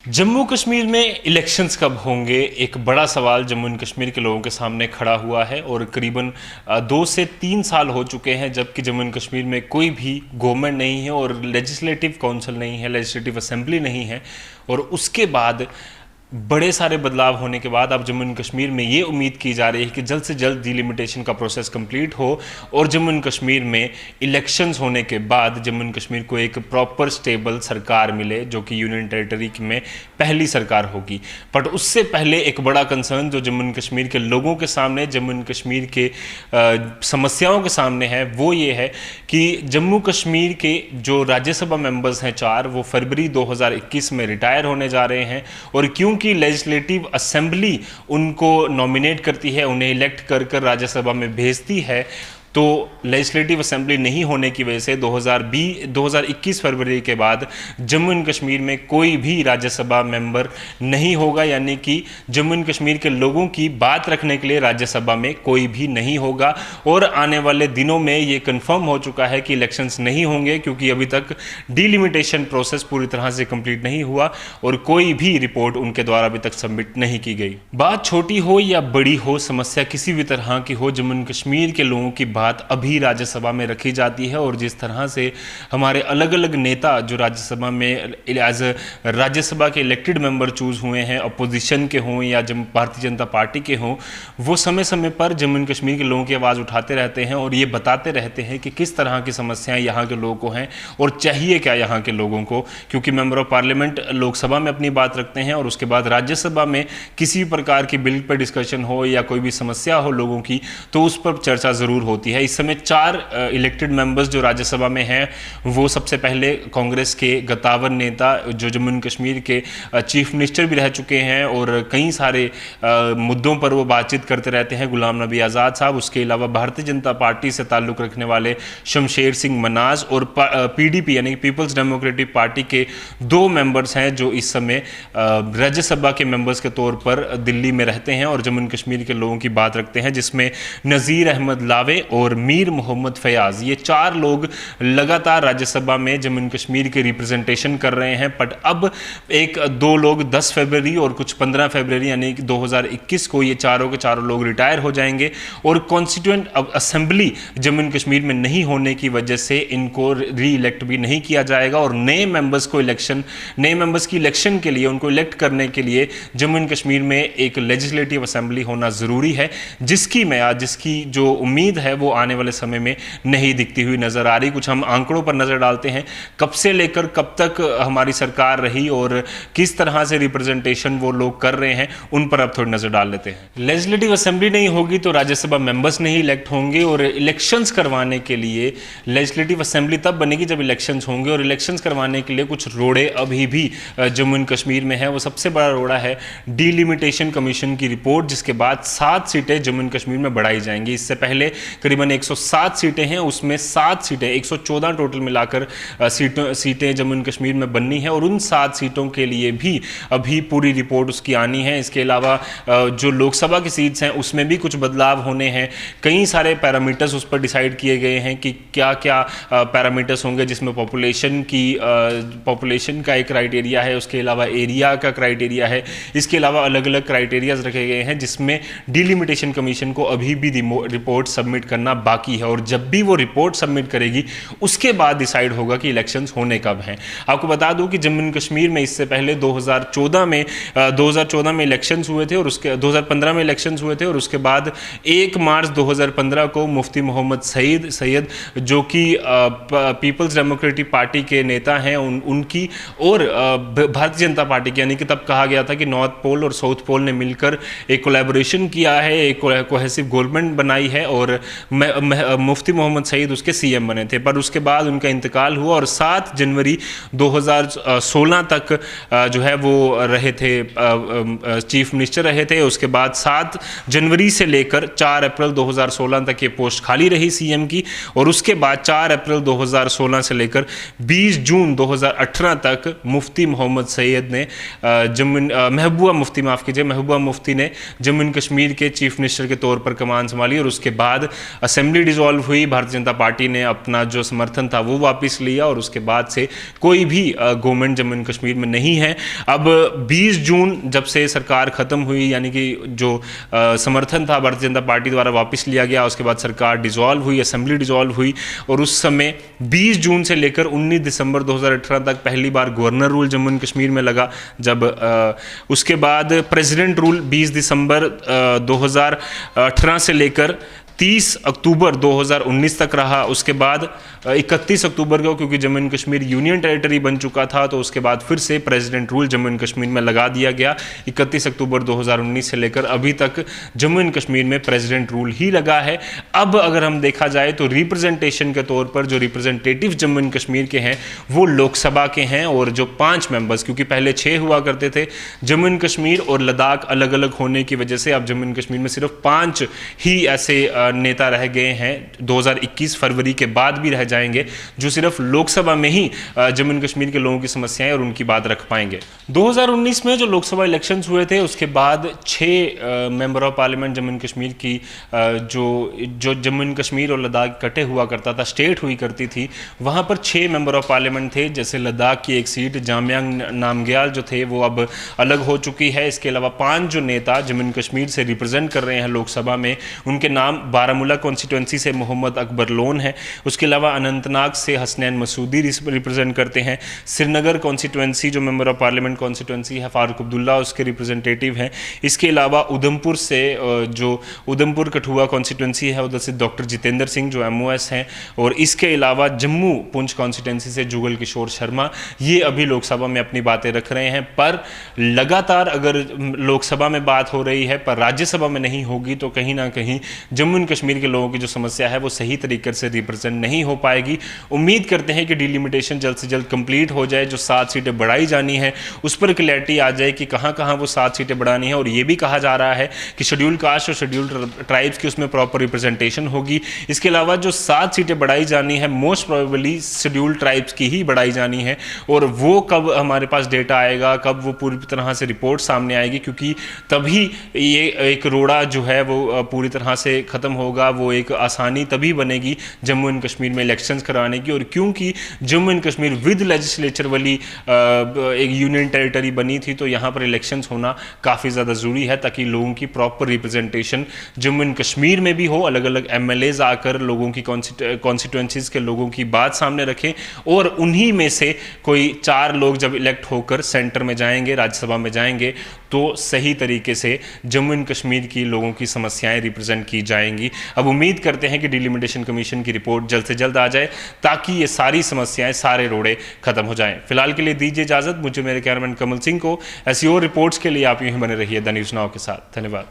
जम्मू कश्मीर में इलेक्शंस कब होंगे, एक बड़ा सवाल जम्मू एंड कश्मीर के लोगों के सामने खड़ा हुआ है। और करीबन 2 से 3 साल हो चुके हैं जबकि जम्मू एंड कश्मीर में कोई भी गवर्नमेंट नहीं है और लेजिस्लेटिव काउंसिल नहीं है, लेजिस्लेटिव असेंबली नहीं है। और उसके बाद बड़े सारे बदलाव होने के बाद अब जम्मू एंड कश्मीर में ये उम्मीद की जा रही है कि जल्द से जल्द डिलिमिटेशन का प्रोसेस कंप्लीट हो और जम्मू एंड कश्मीर में इलेक्शंस होने के बाद जम्मू एंड कश्मीर को एक प्रॉपर स्टेबल सरकार मिले जो कि यूनियन टेरिटरी में पहली सरकार होगी। बट उससे पहले एक बड़ा कंसर्न जो जम्मू एंड कश्मीर के लोगों के सामने, जम्मू एंड कश्मीर के समस्याओं के सामने है, वो ये है कि जम्मू कश्मीर के जो राज्यसभा मेंबर्स हैं 4, वो फरवरी 2021 में रिटायर होने जा रहे हैं। और क्योंकि लेजिस्लेटिव असेंबली उनको नॉमिनेट करती है, उन्हें इलेक्ट कर कर राज्यसभा में भेजती है, तो लेजिस्लेटिव असेंबली नहीं होने की वजह से 2021 फरवरी के बाद जम्मू एंड कश्मीर में कोई भी राज्यसभा मेंबर नहीं होगा, यानी कि जम्मू एंड कश्मीर के लोगों की बात रखने के लिए राज्यसभा में कोई भी नहीं होगा। और आने वाले दिनों में ये कंफर्म हो चुका है कि इलेक्शंस नहीं होंगे क्योंकि अभी तक डिलिमिटेशन प्रोसेस पूरी तरह से कंप्लीट नहीं हुआ और कोई भी रिपोर्ट उनके द्वारा अभी तक सबमिट नहीं की गई। बात छोटी हो या बड़ी हो, समस्या किसी भी तरह की हो, जम्मू एंड कश्मीर के लोगों की बात अभी राज्यसभा में रखी जाती है। और जिस तरह से हमारे अलग अलग नेता जो राज्यसभा में एज राज्यसभा के इलेक्टेड मेंबर चूज हुए हैं, अपोजिशन के हों या भारतीय जनता पार्टी के हों, वो समय समय पर जम्मू एंड कश्मीर के लोगों की आवाज़ उठाते रहते हैं और ये बताते रहते हैं कि किस तरह की समस्याएं यहाँ के लोगों को हैं और चाहिए क्या यहाँ के लोगों को। क्योंकि मेंबर ऑफ पार्लियामेंट लोकसभा में अपनी बात रखते हैं और उसके बाद राज्यसभा में किसी भी प्रकार की बिल पर डिस्कशन हो या कोई भी समस्या हो लोगों की, तो उस पर चर्चा ज़रूर होती है। इस समय 4 इलेक्टेड मेंबर्स जो राज्यसभा में हैं, वो सबसे पहले कांग्रेस के गतावर नेता जो जम्मू एंड कश्मीर के चीफ मिनिस्टर भी रह चुके हैं और कई सारे मुद्दों पर वो बातचीत करते रहते हैं, गुलाम नबी आज़ाद साहब। उसके अलावा भारतीय जनता पार्टी से ताल्लुक़ रखने वाले शमशेर सिंह मनाज और पीडीपी यानी पीपल्स डेमोक्रेटिक पार्टी के 2 मेंबर्स हैं जो इस समय राज्यसभा के मेंबर्स के तौर पर दिल्ली में रहते हैं और जम्मू एंड कश्मीर के लोगों की बात रखते हैं, जिसमें नज़ीर अहमद लावे और मीर मोहम्मद फयाज, ये 4 लोग लगातार राज्यसभा में जम्मू एंड कश्मीर के रिप्रेजेंटेशन कर रहे हैं। बट अब 1-2 लोग 10 फरवरी और कुछ 15 फरवरी यानी 2021 को ये चारों के चारों लोग रिटायर हो जाएंगे और constituent assembly Jammu and Kashmir में नहीं होने की वजह से इनको री इलेक्ट भी नहीं किया जाएगा। और नए मेंबर्स की इलेक्शन के लिए, उनको इलेक्ट करने के लिए जम्मू एंड कश्मीर में एक लेजिस्लेटिव असेंबली होना ज़रूरी है, जिसकी जो उम्मीद है वो आने वाले समय में नहीं दिखती हुई नजर आ रही। कुछ हम आंकड़ों पर नजर डालते हैं, कब से लेकर कब तक हमारी सरकार रही और किस तरह से रिप्रेजेंटेशन वो लोग कर रहे हैं, उन पर अब थोड़ी नजर डाल लेते हैं। लेजिस्लेटिव असेंबली नहीं होगी तो राज्यसभा मेंबर्स नहीं इलेक्ट होंगे और इलेक्शंस करवाने के लिए लेजिस्लेटिव असेंबली तब बनेगी जब इलेक्शंस होंगे। और इलेक्शंस करवाने के लिए कुछ रोड़े अभी भी जम्मू एंड कश्मीर में है। वो सबसे बड़ा रोड़ा है डिलिमिटेशन कमीशन की रिपोर्ट, जिसके बाद 7 सीटें जम्मू एंड कश्मीर में बढ़ाई जाएंगी। इससे पहले करीबन 107 सीटें हैं, उसमें 7 सीटें 114 टोटल मिलाकर सीटें जम्मू एंड कश्मीर में बननी है और उन 7 सीटों के लिए भी अभी पूरी रिपोर्ट उसकी आनी है। इसके अलावा जो लोकसभा की सीट्स हैं उसमें भी कुछ बदलाव होने हैं। कई सारे पैरामीटर्स उस पर डिसाइड किए गए हैं कि क्या क्या पैरामीटर्स होंगे, जिसमें पॉपुलेशन का एक क्राइटेरिया है, उसके अलावा एरिया का क्राइटेरिया है, इसके अलावा अलग अलग क्राइटेरियाज रखे गए हैं जिसमें डिलिमिटेशन कमीशन को अभी भी रिपोर्ट सबमिट करना बाकी है। और जब भी वो रिपोर्ट सबमिट करेगी उसके बाद डिसाइड होगा कि इलेक्शंस होने कब हैं। आपको बता दूं कि जम्मू एंड कश्मीर में इससे पहले 2014 में इलेक्शंस हुए थे और उसके 2015 में इलेक्शंस हुए थे और उसके बाद 1 मार्च 2015 को मुफ्ती मोहम्मद सैयद जो कि पीपल्स डेमोक्रेटिक पार्टी के नेता हैं, उनकी और भारतीय जनता पार्टी की, यानी कि तब कहा गया था कि नॉर्थ पोल और साउथ पोल ने मिलकर एक कोलैबोरेशन किया है, एक कोहेसिव गवर्नमेंट बनाई है और मुफ्ती मोहम्मद सईद उसके सीएम बने थे। पर उसके बाद उनका इंतकाल हुआ और 7 जनवरी 2016 तक जो है वो रहे थे, चीफ मिनिस्टर रहे थे। उसके बाद 7 जनवरी से लेकर 4 अप्रैल 2016 तक ये पोस्ट खाली रही सीएम की और उसके बाद 4 अप्रैल 2016 से लेकर 20 जून 2018 तक मुफ्ती मोहम्मद सैयद ने महबूबा मुफ्ती ने जम्मू एंड कश्मीर के चीफ मिनिस्टर के तौर पर कमान संभाली और उसके बाद असेंबली डिसॉल्व हुई, भारतीय जनता पार्टी ने अपना जो समर्थन था वो वापस लिया और उसके बाद से कोई भी गवर्नमेंट जम्मू एंड कश्मीर में नहीं है। अब 20 जून जब से सरकार खत्म हुई, यानी कि जो समर्थन था भारतीय जनता पार्टी द्वारा वापस लिया गया, उसके बाद सरकार डिसॉल्व हुई, असेंबली डिसॉल्व हुई और उस समय 20 जून से लेकर 19 दिसंबर 2018 तक पहली बार governor rule Jammu and Kashmir में लगा। जब उसके बाद प्रेसिडेंट रूल 20 दिसंबर 2018 से लेकर 30 अक्टूबर 2019 तक रहा। उसके बाद 31 अक्टूबर को, क्योंकि Jammu and Kashmir union territory बन चुका था, तो उसके बाद फिर से president rule Jammu and Kashmir में लगा दिया गया। 31 अक्टूबर 2019 से लेकर अभी तक जम्मू एंड कश्मीर में प्रेसिडेंट रूल ही लगा है। अब अगर हम देखा जाए तो रिप्रेजेंटेशन के तौर पर जो रिप्रेजेंटेटिव जम्मू एंड कश्मीर के हैं वो लोकसभा के हैं, और जो 5 मेंबर्स, क्योंकि पहले 6 हुआ करते थे, जम्मू एंड कश्मीर और लद्दाख अलग अलग होने की वजह से अब जम्मू एंड कश्मीर में सिर्फ 5 ही ऐसे नेता रह गए हैं। 2021 फरवरी के बाद भी रह जाएंगे जो सिर्फ लोकसभा में ही जम्मू एंड कश्मीर के लोगों की समस्याएं और उनकी बात रख पाएंगे। 2019 में जो लोकसभा इलेक्शंस हुए थे उसके बाद 6 member of parliament Jammu and Kashmir की जो जम्मू एंड कश्मीर और लद्दाख इकट्ठे हुआ करता था, स्टेट हुई करती थी, वहां पर 6 मेंबर ऑफ पार्लियामेंट थे। जैसे लद्दाख की एक सीट जामयांग नामग्याल जो थे वो अब अलग हो चुकी है। इसके अलावा 5 जो नेता जम्मू एंड कश्मीर से रिप्रेजेंट कर रहे हैं लोकसभा में, उनके नाम बारामूला कॉन्स्टिट्यूंसी से मोहम्मद अकबर लोन है। उसके अलावा अनंतनाग से हसनैन मसूदी रिप्रेजेंट करते हैं। श्रीनगर कॉन्स्टिट्यूंसी जो मेंबर ऑफ पार्लियामेंट कॉन्स्टिट्यूंसी है, फारूक अब्दुल्ला उसके रिप्रेजेंटेटिव हैं। इसके अलावा उधमपुर से जो उधमपुर कठुआ कॉन्स्टिट्यूंसी है उधर से डॉक्टर जितेंद्र सिंह जो MOS हैं, और इसके अलावा जम्मू पुंछ कॉन्स्टिट्यूंसी से जुगल किशोर शर्मा, ये अभी लोकसभा में अपनी बातें रख रहे हैं। पर लगातार अगर लोकसभा में बात हो रही है पर राज्यसभा में नहीं होगी तो कहीं ना कहीं जम्मू एंड कश्मीर के लोगों की जो समस्या है वो सही तरीके से रिप्रेजेंट नहीं हो पाएगी। उम्मीद करते हैं कि डिलिमिटेशन जल्द से जल्द कंप्लीट हो जाए, जो 7 सीटें बढ़ाई जानी है उस पर क्लैरिटी आ जाए कि कहां कहां वो 7 सीटें बढ़ानी है। और ये भी कहा जा रहा है कि शेड्यूल कास्ट और शेड्यूल ट्राइब्स की उसमें प्रॉपर रिप्रेजेंटेशन होगी। इसके अलावा जो 7 सीटें बढ़ाई जानी है मोस्ट प्रोबेबली शेड्यूल ट्राइब्स की ही बढ़ाई जानी है, और वो कब हमारे पास डेटा आएगा, कब वो पूरी तरह से रिपोर्ट सामने आएगी, क्योंकि तभी ये एक रोड़ा जो है वो पूरी तरह से खत्म होगा। वो एक आसानी तभी बनेगी जम्मू एंड कश्मीर में इलेक्शंस कराने की। और क्योंकि Jammu and Kashmir with legislature वाली एक यूनियन टेरिटरी बनी थी, तो यहाँ पर इलेक्शंस होना काफ़ी ज़्यादा ज़रूरी है ताकि लोगों की proper representation Jammu and Kashmir में भी हो। अलग अलग MLAs आकर लोगों की कॉन्स्टिट्यूंसीज के लोगों की बात सामने रखें, और उन्हीं में से कोई 4 लोग जब इलेक्ट होकर सेंटर में जाएंगे, राज्यसभा में जाएंगे, तो सही तरीके से जम्मू एंड कश्मीर की लोगों की समस्याएं रिप्रेजेंट की जाएंगी। अब उम्मीद करते हैं कि डिलिमिटेशन कमीशन की रिपोर्ट जल्द से जल्द आ जाए ताकि ये सारी समस्याएं, सारे रोड़े खत्म हो जाएं। फिलहाल के लिए दीजिए इजाजत मुझे, मेरे कैमरामैन कमल सिंह को। ऐसी और रिपोर्ट्स के लिए आप यूं ही बने रहिए द न्यूज़ नाउ के साथ। धन्यवाद।